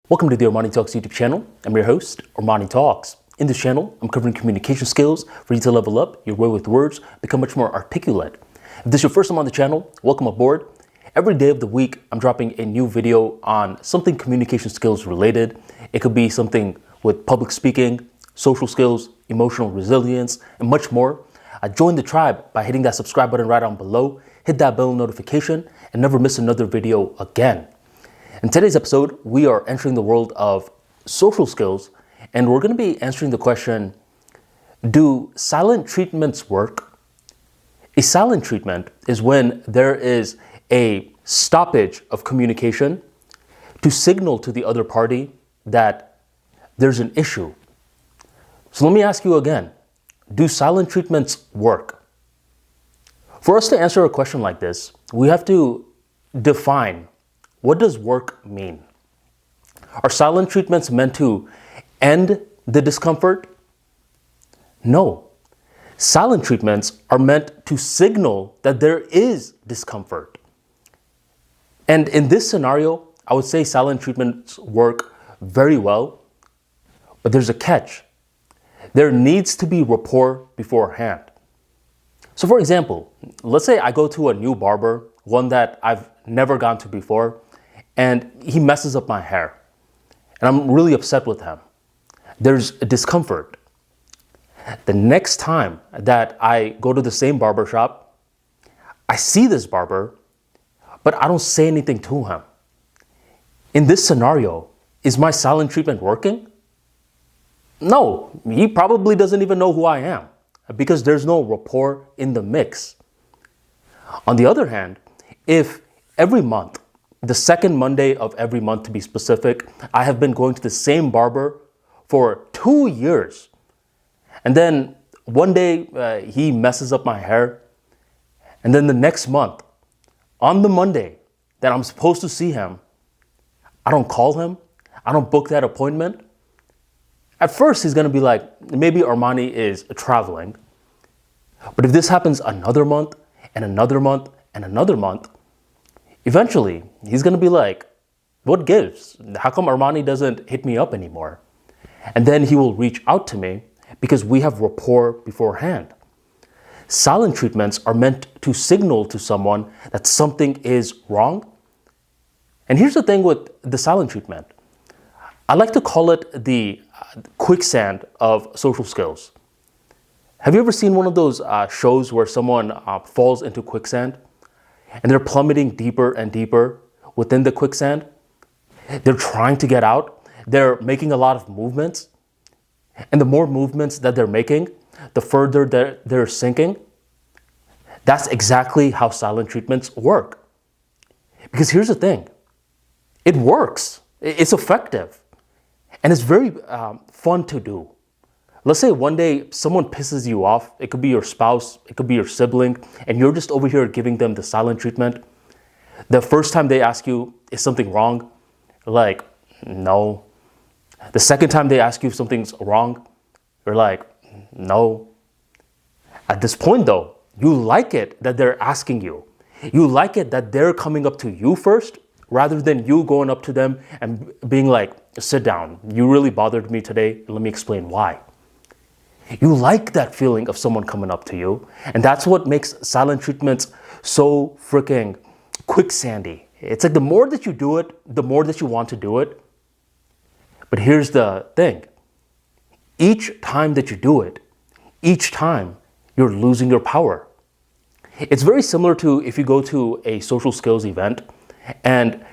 Welcome to the ArmaniTalks YouTube channel. I'm your host, ArmaniTalks. In this channel, I'm covering communication skills for you to level up your way with words, become much more articulate. If this is your first time on the channel, welcome aboard. Every day of the week, I'm dropping a new video on something communication skills related. It could be something with public speaking, social skills, emotional resilience, and much more. Join the tribe by hitting that subscribe button right down below, hit that bell notification, and never miss another video again. In today's episode, we are entering the world of social skills, and we're going to be answering the question, do silent treatments work? A silent treatment is when there is a stoppage of communication to signal to the other party that there's an issue. So let me ask you again, do silent treatments work? For us to answer a question like this, we have to define, what does work mean? Are silent treatments meant to end the discomfort? No. Silent treatments are meant to signal that there is discomfort. And in this scenario, I would say silent treatments work very well, but there's a catch. There needs to be rapport beforehand. So for example, let's say I go to a new barber, one that I've never gone to before, and he messes up my hair, and I'm really upset with him. There's a discomfort. The next time that I go to the same barber shop, I see this barber, but I don't say anything to him. In this scenario, is my silent treatment working? No, he probably doesn't even know who I am because there's no rapport in the mix. On the other hand, if every month, the second Monday of every month to be specific, I have been going to the same barber for 2 years. And then one day he messes up my hair. And then the next month, on the Monday that I'm supposed to see him, I don't call him. I don't book that appointment. At first, he's going to be like, maybe Armani is traveling. But if this happens another month and another month and another month, eventually, he's going to be like, what gives? How come Armani doesn't hit me up anymore? And then he will reach out to me because we have rapport beforehand. Silent treatments are meant to signal to someone that something is wrong. And here's the thing with the silent treatment. I like to call it the quicksand of social skills. Have you ever seen one of those shows where someone falls into quicksand? And they're plummeting deeper and deeper within the quicksand. They're trying to get out. They're making a lot of movements. And the more movements that they're making, the further they're sinking. That's exactly how silent treatments work. Because here's the thing. It works. It's effective. And it's very fun to do. Let's say one day someone pisses you off. It could be your spouse, it could be your sibling, and you're just over here giving them the silent treatment. The first time they ask you, is something wrong? You're like, no. The second time they ask you if something's wrong, you're like, no. At this point though, you like it that they're asking you. You like it that they're coming up to you first, rather than you going up to them and being like, sit down. You really bothered me today. Let me explain why. You like that feeling of someone coming up to you. And that's what makes silent treatments so freaking quicksandy. It's like the more that you do it, the more that you want to do it. But here's the thing. Each time that you do it, each time you're losing your power. It's very similar to if you go to a social skills event and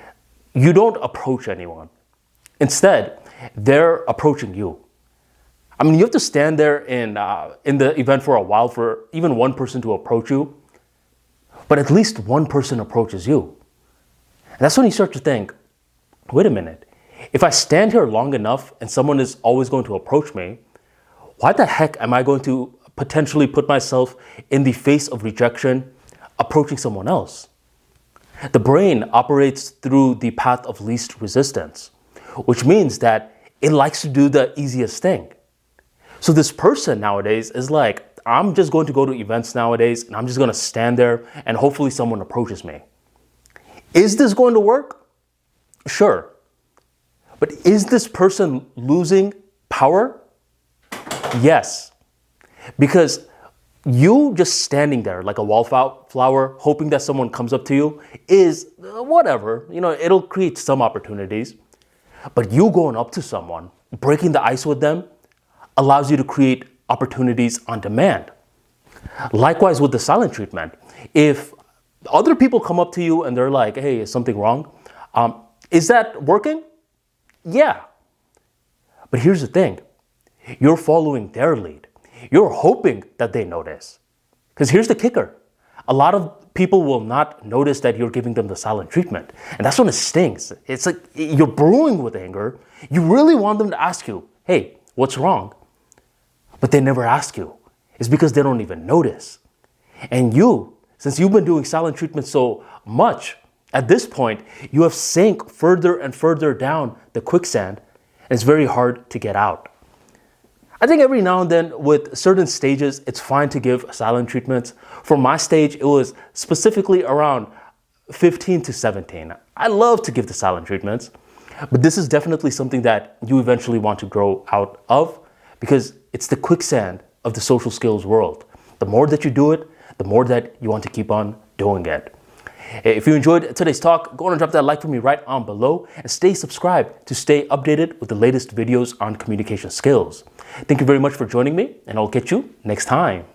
you don't approach anyone. Instead, they're approaching you. I mean, you have to stand there in the event for a while for even one person to approach you, but at least one person approaches you. And that's when you start to think, wait a minute, if I stand here long enough and someone is always going to approach me, why the heck am I going to potentially put myself in the face of rejection approaching someone else? The brain operates through the path of least resistance, which means that it likes to do the easiest thing. So this person nowadays is like, I'm just going to go to events nowadays and I'm just going to stand there and hopefully someone approaches me. Is this going to work? Sure. But is this person losing power? Yes. Because you just standing there like a wallflower, hoping that someone comes up to you is whatever. It'll create some opportunities. But you going up to someone, breaking the ice with them, allows you to create opportunities on demand. Likewise with the silent treatment. If other people come up to you and they're like, hey, is something wrong? Is that working? Yeah. But here's the thing. You're following their lead. You're hoping that they notice. Because here's the kicker. A lot of people will not notice that you're giving them the silent treatment. And that's when it stings. It's like you're brewing with anger. You really want them to ask you, hey, what's wrong? But they never ask you. It's because they don't even notice. And you, since you've been doing silent treatment so much, at this point, you have sank further and further down the quicksand, and it's very hard to get out. I think every now and then with certain stages, it's fine to give silent treatments. For my stage, it was specifically around 15 to 17. I love to give the silent treatments, but this is definitely something that you eventually want to grow out of because it's the quicksand of the social skills world. The more that you do it, the more that you want to keep on doing it. If you enjoyed today's talk, go on and drop that like for me right on below and stay subscribed to stay updated with the latest videos on communication skills. Thank you very much for joining me, and I'll catch you next time.